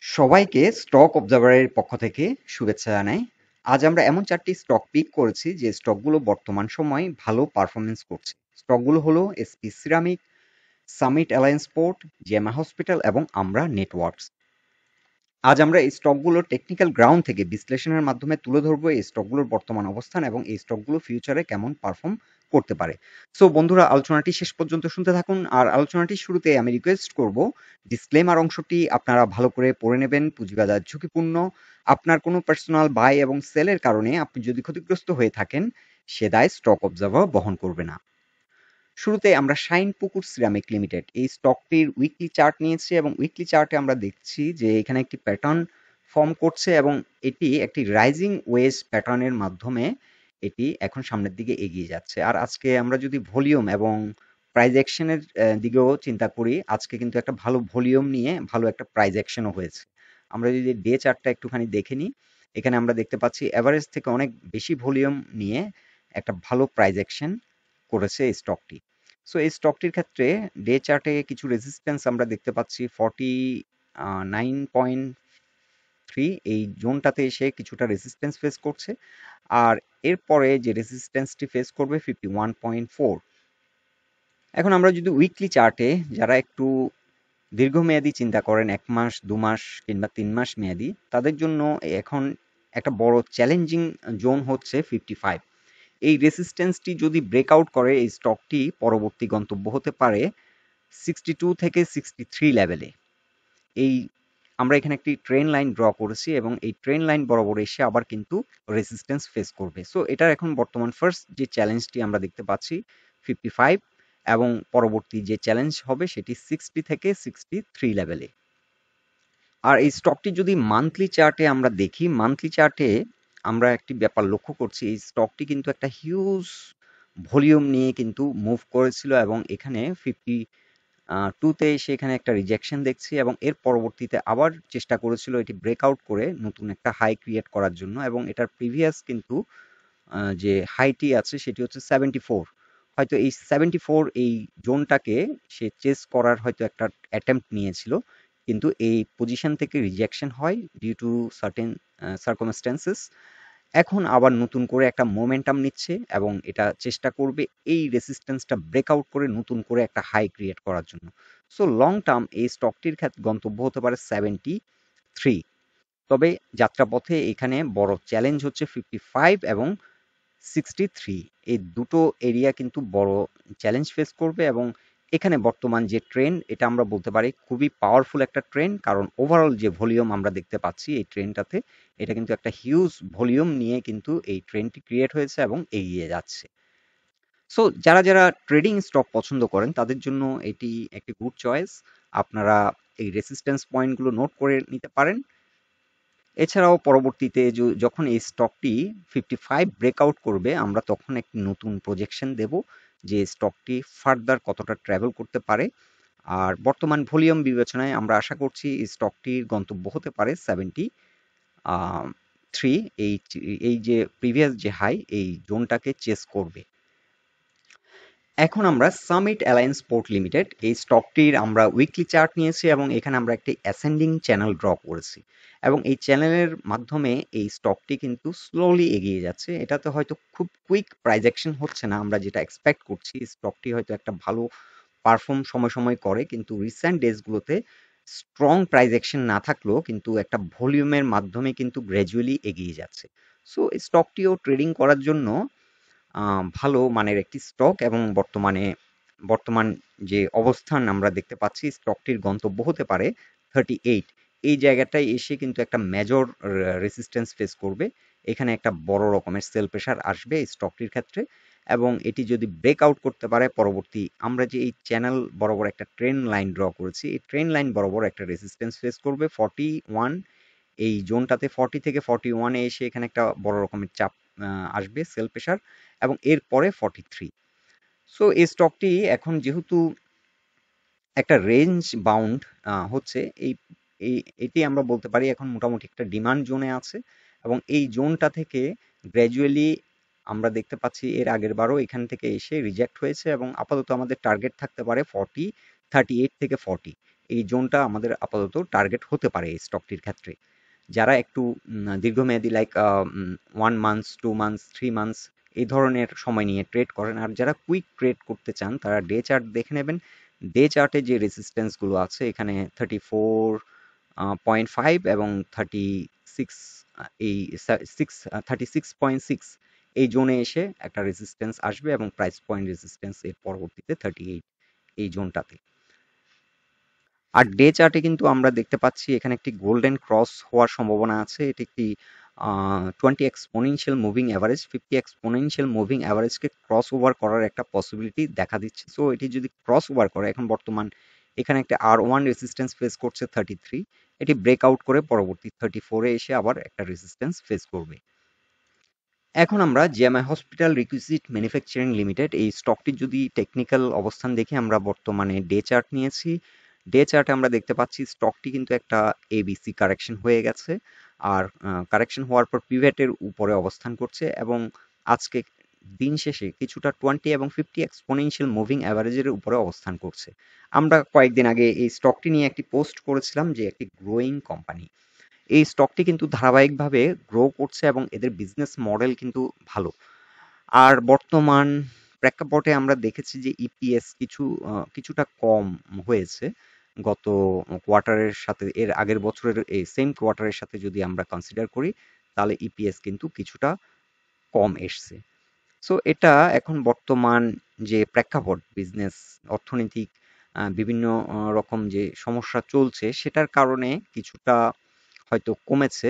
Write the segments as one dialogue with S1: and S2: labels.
S1: সবাইকে স্টক অবজারভারের পক্ষ থেকে শুভেচ্ছা জানাই। আজ আমরা এমন 4টি স্টক পিক করেছি যে স্টকগুলো বর্তমান সময়ে ভালো পারফরম্যান্স করছে। স্টকগুলো হলো SP ceramic, summit alliance port, Gemma hospital এবং আমরা নেটওয়ার্কস। আজ আমরা এই স্টকগুলোর টেকনিক্যাল গ্রাউন্ড থেকে বিশ্লেষণের মাধ্যমে তুলে ধরবো এই স্টকগুলোর বর্তমান অবস্থান এবং এই স্টকগুলো ফিউচারে কেমন পারফর্ম করতে পারে। সো বন্ধুরা, আলোচনাটি শেষ পর্যন্ত শুনতে থাকুন। আর আলোচনাটির শুরুতে আমি রিকোয়েস্ট করব, ডিসক্লেমার অংশটি আপনারা ভালো করে পড়ে নেবেন। পুঁজিবাজার ঝুঁকিপূর্ণ। আপনার কোনো পার্সোনাল বাই এবং সেলের কারণে আপনি যদি ক্ষতিগ্রস্ত হয়ে থাকেন, সে দায় স্টক অবজার্ভার বহন করবে না। শুরুতে আমরা শাইনপুকুর সিরামিক লিমিটেড এই স্টকটির উইকলি চার্ট নিয়েছি এবং উইকলি চার্টে আমরা দেখছি যে এখানে একটি প্যাটার্ন ফর্ম করছে এবং এটি একটি রাইজিং ওয়েজ প্যাটার্নের মাধ্যমে এটি এখন সামনের দিকে এগিয়ে যাচ্ছে। আর আজকে আমরা যদি ভলিউম এবং প্রাইস অ্যাকশনের দিকেও চিন্তা করি, আজকে কিন্তু একটা ভালো ভলিউম নিয়ে ভালো একটা প্রাইস অ্যাকশনও হয়েছে। আমরা যদি ডে চার্টটা একটুখানি দেখে নিই, এখানে আমরা দেখতে পাচ্ছি এভারেজ থেকে অনেক বেশি ভলিউম নিয়ে একটা ভালো প্রাইস অ্যাকশন করেছে এই স্টকটি। সো এই স্টকটির ক্ষেত্রে ডে চার্টে কিছু রেজিস্ট্যান্স আমরা দেখতে পাচ্ছি 49.3, এই জোনটাতে এসে কিছুটা রেজিস্ট্যান্স ফেস করছে। আর এরপরে যে রেজিস্ট্যান্সটি ফেস করবে 51.4। এখন আমরা যদি উইকলি চার্টে, যারা একটু দীর্ঘমেয়াদী চিন্তা করেন 1 মাস 2 মাস কিংবা 3 মাস মেয়াদী, তাদের জন্য এখন একটা বড় চ্যালেঞ্জিং জোন হচ্ছে 55। এই রেসিস্ট্যান্সটি যদি ব্রেকআউট করে এই স্টকটি পরবর্তী গন্তব্য হতে পারে 62 থেকে 63 লেভেলে। এই আমরা এখানে একটি ট্রেন লাইন ড্র করেছি এবং এই ট্রেন লাইন বরাবর এসে আবার কিন্তু রেসিস্ট্যান্স ফেস করবে। সো এটার এখন বর্তমান ফার্স্ট যে চ্যালেঞ্জটি আমরা দেখতে পাচ্ছি 55 এবং পরবর্তী যে চ্যালেঞ্জ হবে সেটি 60 থেকে 63 লেভেলে। আর এই স্টকটি যদি মান্থলি চার্টে আমরা দেখি, মান্থলি চার্টে আমরা একটি ব্যাপার লক্ষ্য করছি, এই স্টকটি কিন্তু একটা হিউজ ভলিউম নিয়ে কিন্তু মুভ করেছিল এবং এখানে 52 তে এসে এখানে একটা রিজেকশন দেখছি এবং এর পরবর্তীতে আবার চেষ্টা করেছিল এটি ব্রেকআউট করে নতুন একটা হাই ক্রিয়েট করার জন্য এবং এটার প্রিভিয়াস কিন্তু যে হাইটি আছে সেটি হচ্ছে 74। হয়তো এই 74 এই জোনটাকে সে চেস করার হয়তো একটা অ্যাটেম্প্ট নিয়েছিল, কিন্তু এই পজিশন থেকে রিজেকশন হয় ডিউ টু সার্টেন সার্কামস্ট্যান্সেস। এখন আবার নতুন করে একটা মোমেন্টাম নিচ্ছে এবং এটা চেষ্টা করবে এই রেসিস্ট্যান্সটা ব্রেকআউট করে নতুন করে একটা হাই ক্রিয়েট করার জন্য। সো লং টার্ম এই স্টকটির ক্ষেত্রে গন্তব্য হতে পারে 73। তবে যাত্রাপথে এখানে বড় চ্যালেঞ্জ হচ্ছে 55 এবং 63। এই দুটো এরিয়া কিন্তু বড় চ্যালেঞ্জ ফেস করবে এবং এখানে বর্তমান যে ট্রেন্ড, এটা আমরা বলতে পারি খুবই পাওয়ারফুল একটা ট্রেন্ড, কারণ ওভারঅল যে ভলিউম আমরা দেখতে পাচ্ছি এই ট্রেন্ডটাতে, এটা কিন্তু একটা হিউজ ভলিউম নিয়ে কিন্তু এই ট্রেন্ডটি ক্রিয়েট হয়েছে এবং এগিয়ে যাচ্ছে। সো যারা ট্রেডিং স্টক পছন্দ করেন তাদের জন্য এটি একটি গুড চয়েস। আপনারা এই রেসিস্ট্যান্স পয়েন্টগুলো নোট করে নিতে পারেন। এছাড়াও পরবর্তীতে যখন এই স্টকটি 55 ব্রেকআউট করবে, আমরা তখন একটি নতুন প্রজেকশন দেব যে স্টকটি ফার্দার কতটা ট্রাভেল করতে পারে। আর বর্তমান ভলিউম বিবেচনায় আমরা আশা করছি এই স্টকটির গন্তব্য হতে পারে 73। এই যে প্রিভিয়াস যে হাই, এই জোনটাকে চেস করবে। এখন আমরা সামিট অ্যালায়েন্স পোর্ট লিমিটেড এই স্টকটির আমরা উইকলি চার্ট নিয়েছি এবং এখানে আমরা একটি অ্যাসেন্ডিং চ্যানেল ড্র করেছি এবং এই চ্যানেলের মাধ্যমে এই স্টকটি কিন্তু স্লোলি এগিয়ে যাচ্ছে। এটাতে হয়তো খুব কুইক প্রাইস অ্যাকশন হচ্ছে না, আমরা যেটা এক্সপেক্ট করছি স্টকটি হয়তো একটা ভালো পারফর্ম সময় সময় করে, কিন্তু রিসেন্ট ডেজগুলোতে স্ট্রং প্রাইস অ্যাকশন না থাকলেও কিন্তু একটা ভলিউমের মাধ্যমে কিন্তু গ্র্যাজুয়ালি এগিয়ে যাচ্ছে। সো স্টকটিও ট্রেডিং করার জন্য ভালো মানের একটি স্টক এবং বর্তমান যে অবস্থান আমরা দেখতে পাচ্ছি স্টকটির গন্তব্য হতে পারে 38। এই জায়গাটায় এসে কিন্তু একটা মেজর রেসিস্ট্যান্স ফেস করবে। এখানে একটা বড় রকমের সেল প্রেশার আসবে এই স্টকটির ক্ষেত্রে এবং এটি যদি ব্রেকআউট করতে পারে পরবর্তী, আমরা যে এই চ্যানেল বরাবর একটা ট্রেন লাইন ড্র করেছি, এই ট্রেন লাইন বরাবর একটা রেসিস্ট্যান্স ফেস করবে 41। এই জোনটাতে 40 থেকে 41 এ এসে এখানে একটা বড় রকমের চাপ আসবে, সেল প্রেশার, এবং এরপরে 43। সো এই স্টকটি এখন যেহেতু একটা রেঞ্জ বাউন্ড হচ্ছে, এটি আমরা বলতে পারি এখন মোটামুটি একটা ডিমান্ড জোনে আছে এবং এই জোনটা থেকে গ্র্যাজুয়ালি আমরা দেখতে পাচ্ছি এর আগের বারও এখান থেকে এসে রিজেক্ট হয়েছে এবং আপাতত আমাদের টার্গেট থাকতে পারে 38 থেকে 40। এই জোনটা আমাদের আপাতত টার্গেট হতে পারে এই স্টকটির ক্ষেত্রে। যারা একটু দীর্ঘমেয়াদী লাইক 1 মান্থস, 2 মান্থস, 3 মান্থস এই ধরনের সময় নিয়ে ট্রেড করেন, আর যারা কুইক ট্রেড করতে চান তারা ডে চার্ট দেখে নেবেন। ডে চার্টে যে রেজিস্ট্যান্স গুলো আছে এখানে 34.5 এবং 36 এই 36.6 এই জোনে এসে একটা রেজিস্ট্যান্স আসবে এবং প্রাইস পয়েন্ট রেজিস্ট্যান্স এর পরবর্তীতে 38 এই জোনটাতে। আর ডে চার্টে কিন্তু আমরা দেখতে পাচ্ছি এখানে একটি গোল্ডেন ক্রস হওয়ার সম্ভাবনা আছে। এটি একটি 20 exponential moving average 50 exponential moving অ্যাভারেজকে ক্রস ওভার করার একটা পসিবিলিটি দেখা দিচ্ছে। সো এটি যদি ক্রস ওভার করে, এখন বর্তমান এখানে একটা R1 রেজিস্ট্যান্স ফেস করছে 33, এটি ব্রেকআউট করে পরবর্তী 34 এ এসে আবার একটা রেজিস্ট্যান্স ফেস করবে। এখন আমরা GMI hospital requisite manufacturing limited এই স্টকটির যদি টেকনিক্যাল অবস্থান দেখি, আমরা বর্তমানে ডে চার্ট নিয়েছি। ডে চার্টে আমরা দেখতে পাচ্ছি স্টকটি কিন্তু একটা এবিসি কারেকশন হয়ে গেছে, আর কারেকশন হওয়ার পর পিভেটের উপরে অবস্থান করছে এবং আজকে দিন শেষে কিছুটা 20 এবং 50 এক্সপোনেনশিয়াল মুভিং অ্যাভারেজের উপরে অবস্থান করছে। আমরা কয়েকদিন আগে এই স্টকটি নিয়ে একটি পোস্ট করেছিলাম যে একটি গ্রোয়িং কোম্পানি। এই স্টকটি কিন্তু ধারাবাহিকভাবে গ্রো করছে এবং এদের বিজনেস মডেল কিন্তু ভালো। আর বর্তমান প্রেক্ষাপটে আমরা দেখেছি যে ইপিএস কিছুটা কম হয়েছে গত কোয়ার্টারের সাথে, এর আগের বছরের এই সেম কোয়ার্টারের সাথে যদি আমরা কনসিডার করি তাহলে ইপিএস কিন্তু কিছুটা কম এসছে। সো এটা এখন বর্তমান যে প্রেক্ষাপট, বিজনেস অর্থনৈতিক বিভিন্ন রকম যে সমস্যা চলছে সেটার কারণে কিছুটা হয়তো কমেছে।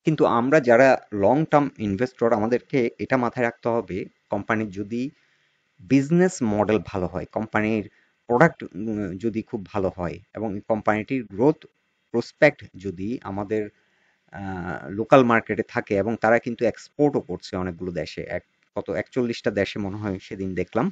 S1: কিন্তু আমরা যারা লং টার্ম ইনভেস্টর আমাদেরকে এটা মাথায় রাখতে হবে, কোম্পানির যদি বিজনেস মডেল ভালো হয়, কোম্পানির প্রোডাক্ট যদি খুব ভালো হয় এবং কোম্পানিটির গ্রোথ প্রসপেক্ট যদি আমাদের লোকাল মার্কেটে থাকে এবং তারা কিন্তু এক্সপোর্টও করছে অনেকগুলো দেশে, কত 41টা দেশে মনে হয় সেদিন দেখলাম।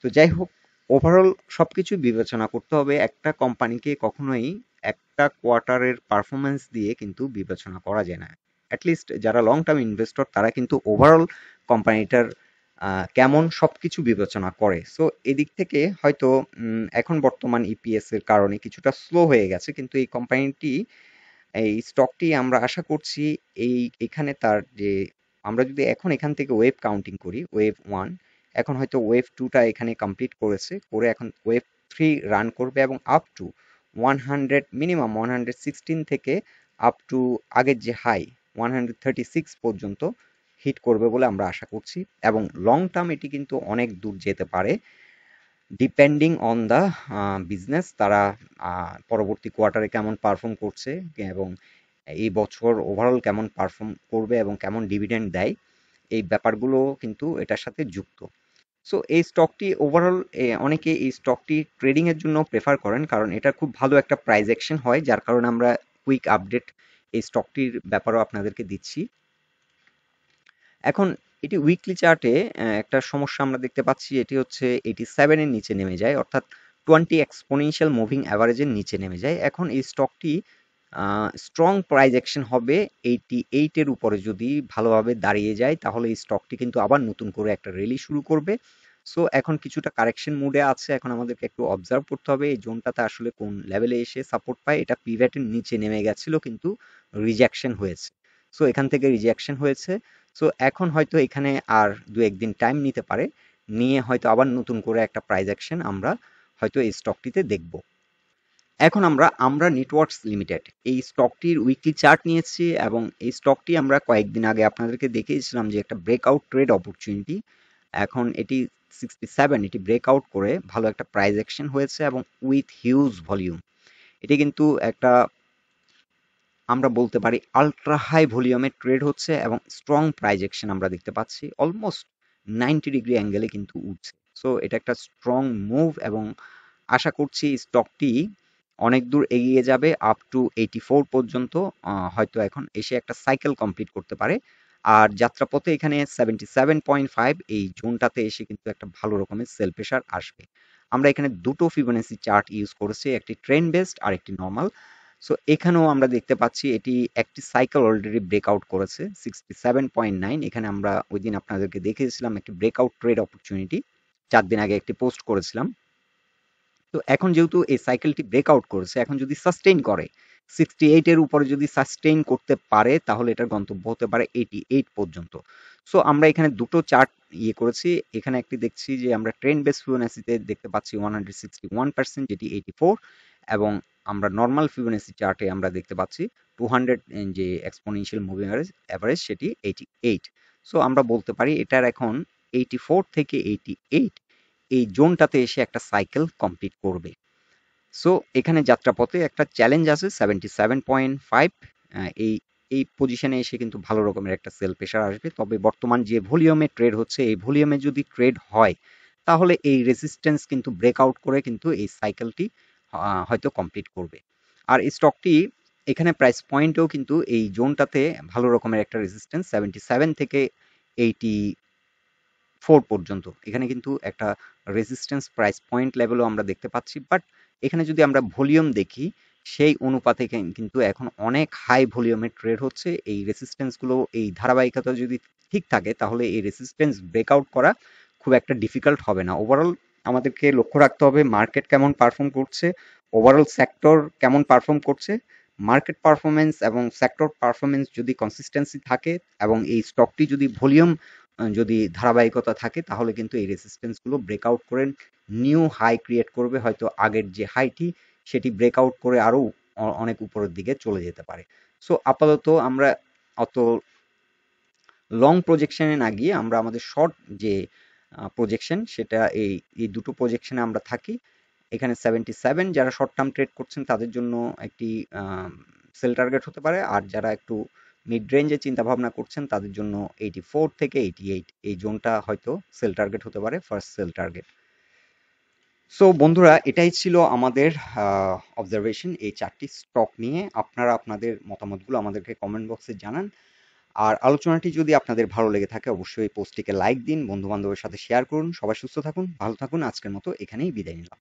S1: তো যাই হোক, ওভারঅল সবকিছু বিবেচনা করতে হবে। একটা কোম্পানিকে কখনোই একটা কোয়ার্টারের পারফরমেন্স দিয়ে কিন্তু বিবেচনা করা যায় না। অ্যাটলিস্ট যারা লং টার্ম ইনভেস্টর তারা কিন্তু ওভারঅল কোম্পানিটার কেমন সবকিছু বিবেচনা করে। সো এদিক থেকে হয়তো এখন বর্তমান ইপিএস এর কারণে কিছুটা স্লো হয়ে গেছে, কিন্তু এই কোম্পানিটি এই স্টকটি আমরা আশা করছি এখানে তার যে, আমরা যদি এখন এখান থেকে ওয়েভ কাউন্টিং করি, ওয়েভ 1 এখন হয়তো ওয়েভ 2টা এখানে কমপ্লিট করেছে, করে এখন ওয়েভ 3 রান করবে এবং আপ টু 100 মিনিমাম 116 থেকে আপ টু আগের যে হাই 136 পর্যন্ত হিট করবে বলে আমরা আশা করছি এবং লং টার্ম এটি কিন্তু অনেক দূর যেতে পারে ডিপেন্ডিং অন দ্য বিজনেস। তারা পরবর্তী কোয়ার্টারে কেমন পারফর্ম করছে এবং এই বছর ওভারঅল কেমন পারফর্ম করবে এবং কেমন ডিভিডেন্ড দেয়, এই ব্যাপারগুলো কিন্তু এটার সাথে যুক্ত। সো এই স্টকটি ওভারঅল অনেকে এই স্টকটি ট্রেডিং এর জন্য প্রেফার করেন, কারণ এটা খুব ভালো একটা প্রাইস অ্যাকশন হয়, যার কারণে আমরা কুইক আপডেট এই স্টকটির ব্যাপারেও আপনাদেরকে দিচ্ছি। এখন এটি উইকলি চার্টে একটা সমস্যা আমরা দেখতে পাচ্ছি, এটি হচ্ছে 87 এর নিচে নেমে যায়, অর্থাৎ 20 এক্সপোনেনশিয়াল মুভিং অ্যাভারেজের নিচে নেমে যায়। এখন এই স্টকটি স্ট্রং প্রাইস অ্যাকশন হবে 88 এর উপরে যদি ভালোভাবে দাঁড়িয়ে যায়, তাহলে এই স্টকটি কিন্তু আবার নতুন করে একটা র্যালি শুরু করবে। সো এখন কিছুটা কারেকশন মুডে আছে, এখন আমাদেরকে একটু অবজার্ভ করতে হবে এই জোনটাতে আসলে কোন লেভেলে এসে সাপোর্ট পায়। এটা পিভটের নিচে নেমে গেছিল কিন্তু রিজেকশন হয়েছে, সো এখান থেকে রিজেকশন হয়েছে। সো এখন হয়তো এখানে আর 2-1 দিন টাইম নিতে পারে, নিয়ে হয়তো আবার নতুন করে একটা প্রাইস অ্যাকশন আমরা হয়তো এই স্টকটিতে দেখব। এখন আমরা নেটওয়ার্কস লিমিটেড এই স্টকটির উইকলি চার্ট নিয়েছি এবং এই স্টকটি আমরা কয়েকদিন আগে আপনাদেরকে দেখিয়েছিলাম যে একটা ব্রেকআউট ট্রেড অপরচুনিটি। এখন এটি 67 এটি ব্রেকআউট করে ভালো একটা প্রাইস অ্যাকশন হয়েছে এবং উইথ হিউজ ভলিউম। এটি কিন্তু একটা, আমরা বলতে পারি আল্ট্রা হাই ভলিউমে ট্রেড হচ্ছে এবং স্ট্রং প্রাইস অ্যাকশন আমরা দেখতে পাচ্ছি, অলমোস্ট 90 ডিগ্রি অ্যাঙ্গেলে কিন্তু উঠছে। সো এটা একটা স্ট্রং মুভ এবং আশা করছি স্টকটি অনেক দূর এগিয়ে যাবে আপ টু 84 পর্যন্ত, হয়তো এখন এসে একটা সাইকেল কমপ্লিট করতে পারে। আর যাত্রাপথে এখানে 77.5 এই জোনটাতে এসে কিন্তু একটা ভালো রকমের সেল প্রেশার আসবে। আমরা এখানে দুটো ফিবোনাসি চার্ট ইউজ করেছি, একটি ট্রেন্ড বেসড আর একটি নর্মাল। সো এখানেও আমরা দেখতে পাচ্ছি এটি একটি সাইকেল অলরেডি ব্রেকআউট করেছে 67.9। এখানে আমরা ওই দিন আপনাদেরকে দেখিয়েছিলাম একটি ব্রেকআউট ট্রেড অপরচুনিটি, 4 দিন আগে একটি পোস্ট করেছিলাম। তো এখন যেহেতু এই সাইকেলটি ব্রেকআউট করেছে, এখন যদি সাস্টেইন করে 68 এর উপরে যদি সাস্টেইন করতে পারে তাহলে এটার গন্তব্য হতে পারে 88 পর্যন্ত। সো আমরা এখানে দুটো চার্ট করেছি। এখানে একটি দেখছি যে আমরা ট্রেন্ড বেস ফিবোনাসিতে দেখতে পাচ্ছি 161% যেটি 84, এবং আমরা নরমাল ফিবোনাসি চার্টে আমরা দেখতে পাচ্ছি 200 যে এক্সপোনেনশিয়াল মুভিং এভারেজ সেটি 88। সো আমরা বলতে পারি এটার এখন 84 থেকে 88 এই জোনটাতে এসে একটা সাইকেল কমপ্লিট করবে। সো এখানে যাত্রাপথে একটা চ্যালেঞ্জ আছে 77.5। এই এই পজিশনে এসে কিন্তু ভালো রকমের একটা সেল প্রেশার আসবে। তবে বর্তমান যে ভলিউমে ট্রেড হচ্ছে এই ভলিউমে যদি ট্রেড হয় তাহলে এই রেজিস্ট্যান্স কিন্তু ব্রেকআউট করে কিন্তু এই সাইকেলটি হয়তো কমপ্লিট করবে। আর এই স্টকটি এখানে প্রাইস পয়েন্টেও কিন্তু এই জোনটাতে ভালো রকমের একটা রেজিস্ট্যান্স 77 থেকে 84 পর্যন্ত এখানে কিন্তু একটা রেজিস্ট্যান্স প্রাইস পয়েন্ট লেভেলও আমরা দেখতে পাচ্ছি। বাট এখানে যদি আমরা ভলিউম দেখি সেই অনুপাতে কিন্তু এখন অনেক হাই ভলিউমে ট্রেড হচ্ছে। এই রেজিস্ট্যান্সগুলো এই ধারাবাহিকতা যদি ঠিক থাকে তাহলে এই রেজিস্ট্যান্স ব্রেকআউট করা খুব একটা ডিফিকাল্ট হবে না। ওভারঅল আমাদেরকে লক্ষ্য রাখতে হবে মার্কেট কেমন পারফর্ম করছে, ওভারঅল সেক্টর কেমন পারফর্ম করছে। মার্কেট পারফরমেন্স এবং সেক্টর পারফরমেন্স যদি কনসিস্টেন্সি থাকে এবং এই স্টকটি যদি ভলিউম যদি ধারাবাহিকতা থাকে তাহলে কিন্তু এই রেজিস্ট্যান্সগুলো ব্রেকআউট করে নিউ হাই ক্রিয়েট করবে। হয়তো আগের যে হাইটি সেটি ব্রেকআউট করে আরও অনেক উপরের দিকে চলে যেতে পারে। সো আপাতত আমরা অত লং প্রজেকশনে না গিয়ে আমরা আমাদের শর্ট যে প্রজেকশন সেটা এই দুটো প্রজেকশনে আমরা থাকি। এখানে 77 যারা শর্ট টার্ম ট্রেড করছেন তাদের জন্য একটি সেল টার্গেট হতে পারে, আর যারা একটু মিড রেঞ্জে চিন্তা ভাবনা করছেন তাদের জন্য 84 থেকে 88 এই জোনটা হয়তো সেল টার্গেট হতে পারে, ফার্স্ট সেল টার্গেট। সো বন্ধুরা, এটাই ছিল আমাদের অবজারভেশন এই চারটি স্টক নিয়ে। আপনারা আপনাদের মতামতগুলো আমাদেরকে কমেন্ট বক্সে জানান। আর আলোচনাটি যদি আপনাদের ভালো লেগে থাকে অবশ্যই পোস্টটিকে লাইক দিন, বন্ধু বান্ধবের সাথে শেয়ার করুন। সবাই সুস্থ থাকুন, ভালো থাকুন। আজকের মতো এখানেই বিদায় নিলাম।